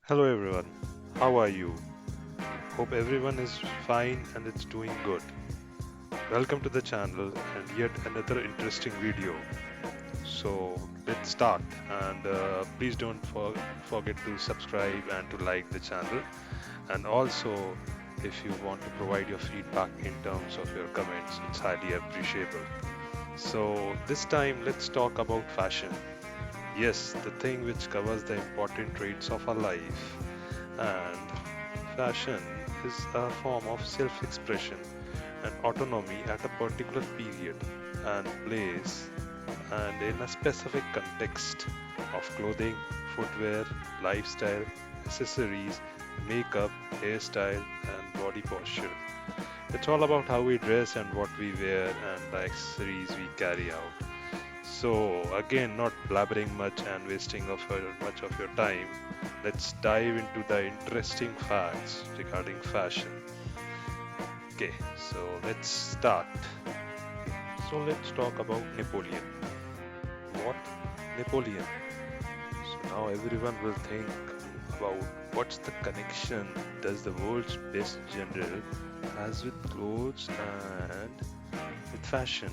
Hello everyone, how are you? Hope everyone is fine and it's doing good. Welcome to the channel and yet another interesting video. So let's start and please don't forget to subscribe and to like the channel, and also if you want to provide your feedback in terms of your comments, it's highly appreciable. So this time let's talk about fashion. Yes, the thing which covers the important traits of our life. And fashion is a form of self expression and autonomy at a particular period and place and in a specific context of clothing, footwear, lifestyle, accessories, makeup, hairstyle, and body posture. It's all about how we dress and what we wear and the accessories we carry out. So, again, not blabbering much and wasting of much of your time, let's dive into the interesting facts regarding fashion. Okay, so let's start. So, let's talk about Napoleon. What? Napoleon. So, now everyone will think about what's the connection does the world's best general has with clothes and with fashion.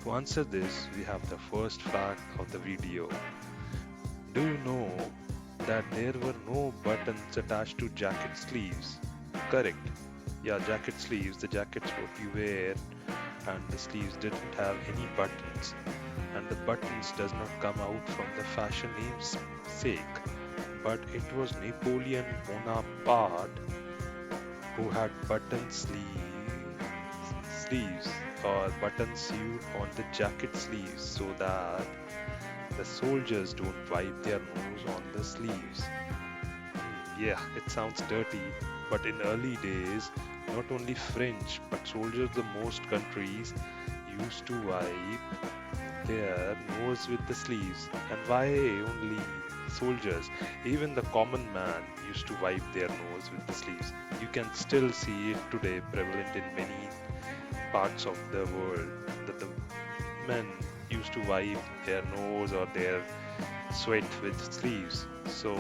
To answer this, we have the first fact of the video. Do you know that there were no buttons attached to jacket sleeves? Correct. Yeah, jacket sleeves, the jackets what you wear, and the sleeves didn't have any buttons. And the buttons does not come out from the fashion name's sake, but it was Napoleon Bonaparte who had sleeves or buttons sewed on the jacket sleeves so that the soldiers don't wipe their nose on the sleeves. Yeah, it sounds dirty, but in early days, not only French but soldiers of most countries used to wipe their nose with the sleeves. And why only soldiers? Even the common man used to wipe their nose with the sleeves. You can still see it today prevalent in many parts of the world that the men used to wipe their nose or their sweat with sleeves. So,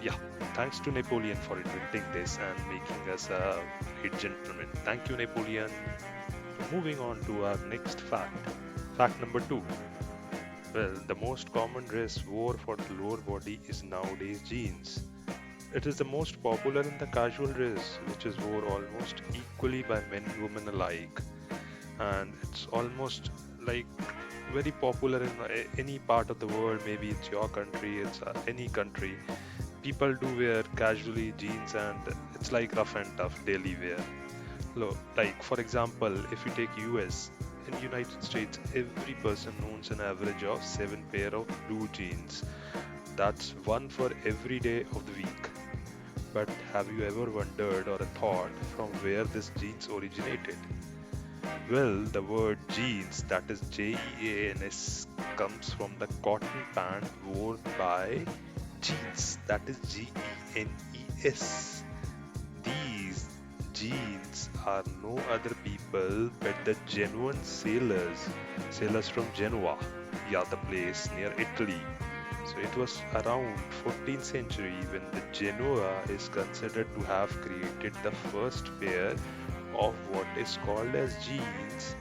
yeah, thanks to Napoleon for inventing this and making us a great gentleman. Thank you, Napoleon. So, moving on to our next fact. Fact number two. Well, the most common dress wore for the lower body is nowadays jeans. It is the most popular in the casual dress, which is wore almost equally by men and women alike. And it's almost like very popular in any part of the world. Maybe it's your country, it's any country. People do wear casually jeans, and it's like rough and tough daily wear. Look, like for example, if you take US, in United States, every person owns an average of 7 pair of blue jeans. That's one for every day of the week. But have you ever wondered or thought from where this jeans originated? Well, the word jeans, that is Jeans, comes from the cotton pant worn by jeans, that is Genes. These jeans are no other people but the Genoan sailors from Genoa, yeah, the place near Italy. So it was around 14th century when the Genoa is considered to have created the first pair of what is called as jeans.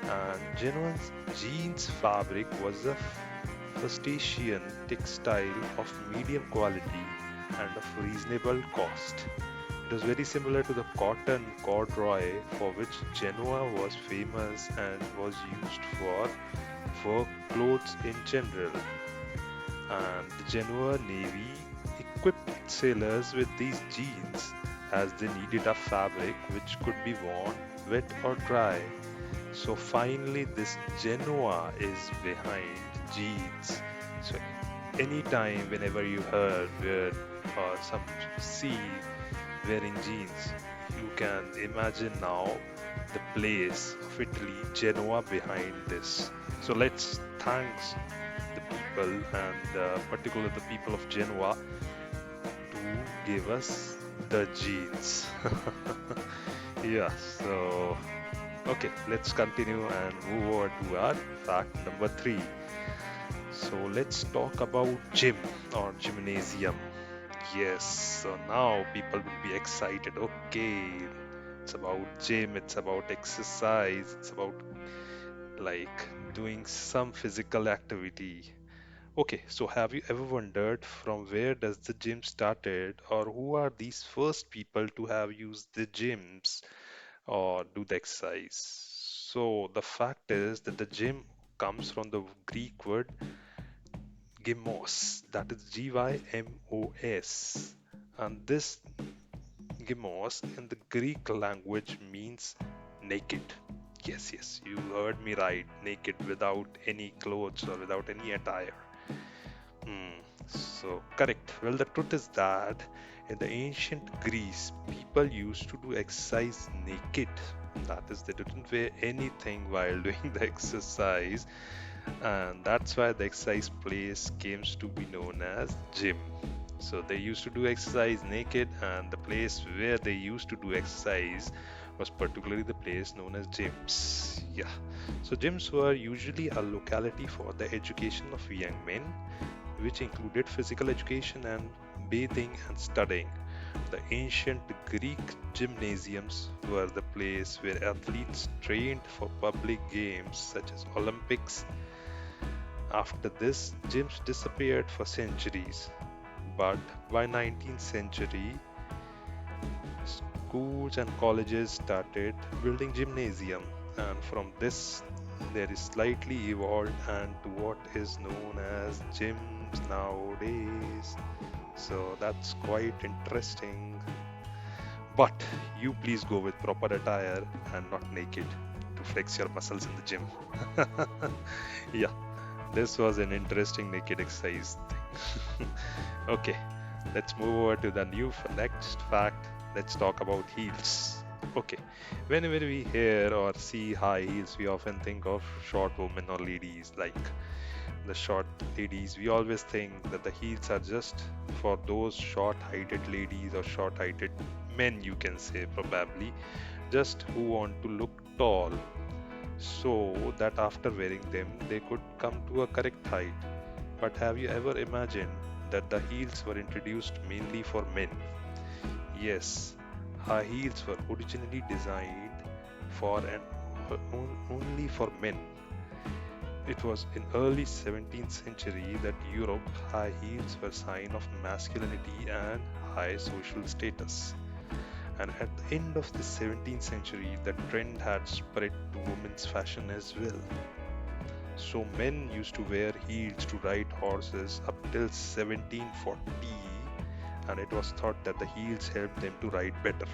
And Genoa's jeans fabric was a Fustian textile of medium quality and of reasonable cost. It was very similar to the cotton corduroy for which Genoa was famous and was used for work clothes in general. And the Genoa Navy equipped sailors with these jeans as they needed a fabric which could be worn wet or dry. So finally, this Genoa is behind jeans. So anytime, whenever you heard where or some see wearing jeans, you can imagine now the place of Italy, Genoa, behind this. So let's thanks the people and particularly the people of Genoa to give us the jeans. Yeah, so okay, let's continue and move on to our fact number three. So let's talk about gym or gymnasium. Yes, so now people will be excited. Okay, it's about gym, it's about exercise, it's about like doing some physical activity. Okay, so have you ever wondered from where does the gym started, or who are these first people to have used the gyms or do the exercise? So the fact is that the gym comes from the Greek word gymos, that is Gymos. And this gymos in the Greek language means naked. Yes, yes, you heard me right. Naked without any clothes or without any attire. Hmm. So, correct. Well, the truth is that in the ancient Greece, people used to do exercise naked. That is, they didn't wear anything while doing the exercise, and that's why the exercise place came to be known as gym. So they used to do exercise naked, and the place where they used to do exercise was particularly the place known as gyms. Yeah. So gyms were usually a locality for the education of young men, which included physical education and bathing and studying. The ancient Greek gymnasiums were the place where athletes trained for public games such as Olympics. After this, gyms disappeared for centuries, but by 19th century, schools and colleges started building gymnasium, and from this there is slightly evolved and to what is known as gyms nowadays. So that's quite interesting. But you please go with proper attire and not naked to flex your muscles in the gym. Yeah, this was an interesting naked exercise thing. Okay, let's move over to the next fact. Let's talk about heels. Okay, whenever we hear or see high heels, we often think of short women or ladies like the short ladies. We always think that the heels are just for those short heighted ladies or short heighted men, you can say, probably, just who want to look tall so that after wearing them they could come to a correct height. But have you ever imagined that the heels were introduced mainly for men? Yes, high heels were originally designed for and only for men. It was in early 17th century that Europe high heels were sign of masculinity and high social status. And at the end of the 17th century, the trend had spread to women's fashion as well. So men used to wear heels to ride horses up till 1740, and it was thought that the heels helped them to ride better.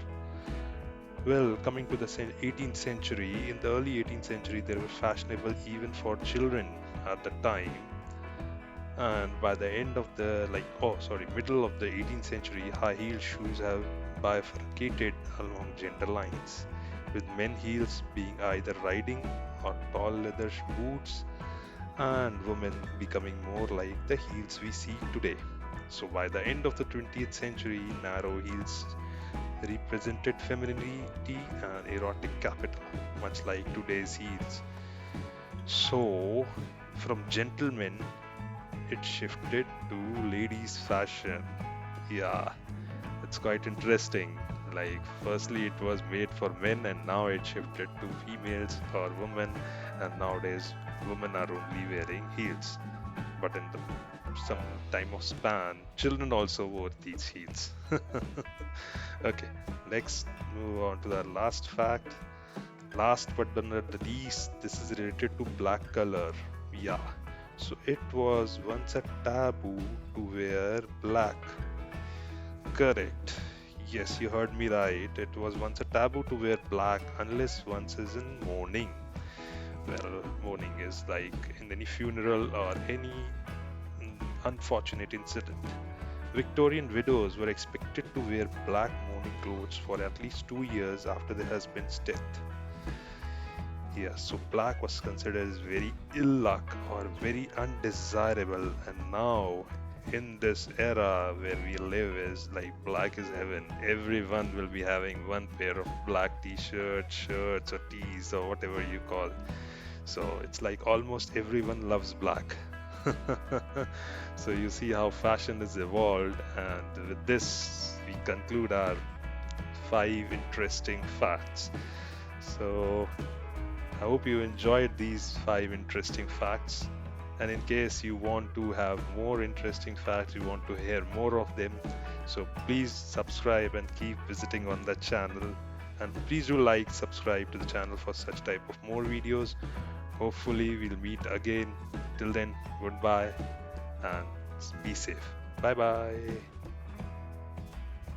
Well, coming to the 18th century, in the early 18th century, they were fashionable even for children at the time. And by the end of the middle of the 18th century, high heel shoes have bifurcated along gender lines, with men heels being either riding or tall leather boots, and women becoming more like the heels we see today. So by the end of the 20th century, narrow heels represented femininity and erotic capital, much like today's heels. So, from gentlemen, it shifted to ladies' fashion. Yeah, it's quite interesting. Like, firstly, it was made for men, and now it shifted to females or women, and nowadays, women are only wearing heels. But in the some time of span, children also wore these heels. Okay, let's move on to the last fact. Last but not the least, this is related to black color. Yeah, so it was once a taboo to wear black. Correct. Yes, you heard me right. It was once a taboo to wear black unless one is in mourning. Well, mourning is like in any funeral or any unfortunate incident. Victorian widows were expected to wear black mourning clothes for at least 2 years after their husband's death. Yeah, so black was considered as very ill luck or very undesirable, and now in this era where we live is like black is heaven. Everyone will be having one pair of black t-shirts, shirts or tees or whatever you call. So it's like almost everyone loves black. So you see how fashion has evolved, and with this, we conclude our 5 interesting facts. So I hope you enjoyed these 5 interesting facts. And in case you want to have more interesting facts, you want to hear more of them, so please subscribe and keep visiting on the channel. And please do like, subscribe to the channel for such type of more videos. Hopefully, we'll meet again. Till then, goodbye and be safe. Bye bye.